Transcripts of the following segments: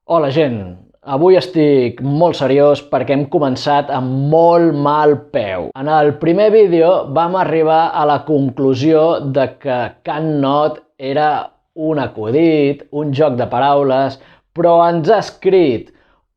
Hola gent, avui estic molt seriós perquè hem començat amb molt mal peu. En el primer vídeo vam arribar a la conclusió de que Can't Not era un acudit, un joc de paraules, però ens ha escrit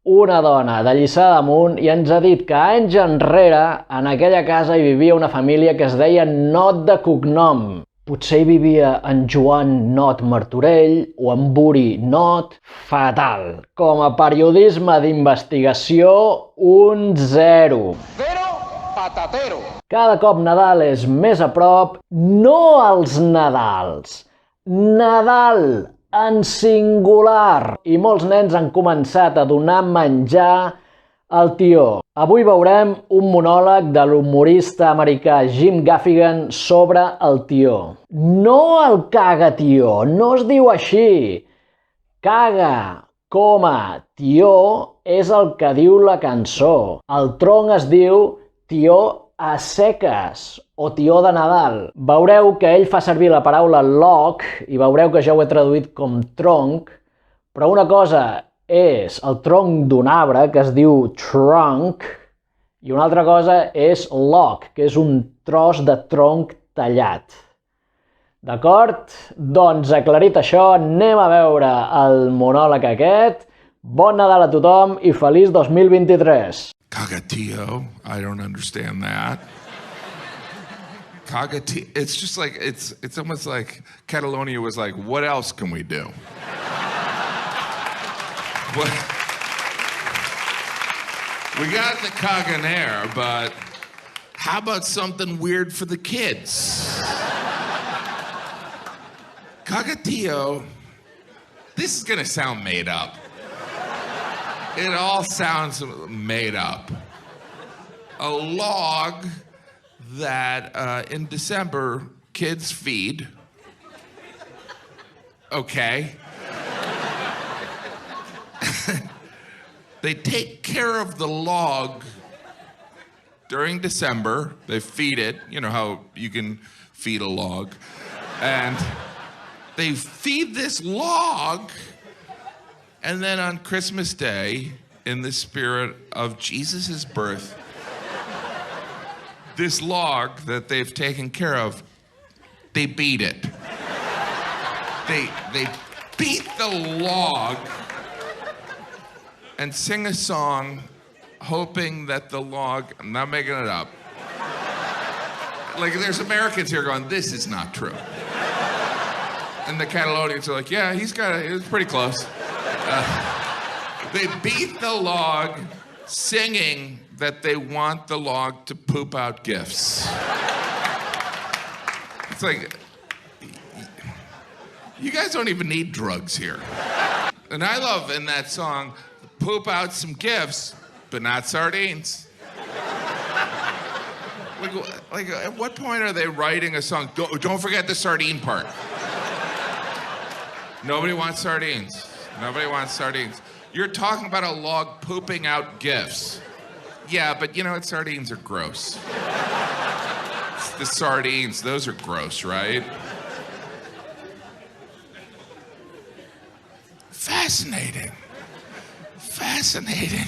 una dona de Lliçà d'Amunt i ens ha dit que anys enrere en aquella casa hi vivia una família que es deia Not de cognom. Potser hi vivia en Joan Not Martorell o en Buri Not. Fatal. Com a periodisme d'investigació, un 0. Pero patatero. Cada cop Nadal és més a prop, no els Nadals. Nadal en singular. I molts nens han començat a donar menjar al tió. Avui veurem un monòleg de l'humorista americà Jim Gaffigan sobre el tió. No el caga-tió, no es diu així. Caga, coma, tió és el que diu la cançó. El tronc es diu tió a seques o tió de Nadal. Veureu que ell fa servir la paraula log i veureu que jo ho he traduït com tronc, però una cosa és el tronc d'un arbre, que es diu trunk, i una altra cosa és log, que és un tros de tronc tallat. D'acord? Doncs aclarit això, anem a veure el monòleg aquest. Bon Nadal a tothom i feliç 2023. Cagatio, I don't understand that. Cagatio, it's just like, it's almost like Catalonia was like, what else can we do? What? We got the Caganer, but how about something weird for the kids? Cagatio, this is gonna sound made up. It all sounds made up. A log that in December kids feed. Okay. They take care of the log during December. They feed it. You know how you can feed a log. And they feed this log. And then on Christmas Day, in the spirit of Jesus' birth, this log that they've taken care of, they beat it. They beat the log and sing a song hoping that the log, I'm not making it up. Like there's Americans here going, this is not true. And the Catalonians are like, yeah, it's pretty close. They beat the log singing that they want the log to poop out gifts. It's like, you guys don't even need drugs here. And I love in that song, poop out some gifts, but not sardines. Like, at what point are they writing a song? Don't forget the sardine part. Nobody wants sardines. Nobody wants sardines. You're talking about a log pooping out gifts. Yeah, but you know what? Sardines are gross. The sardines, those are gross, right? Fascinating. Fascinating.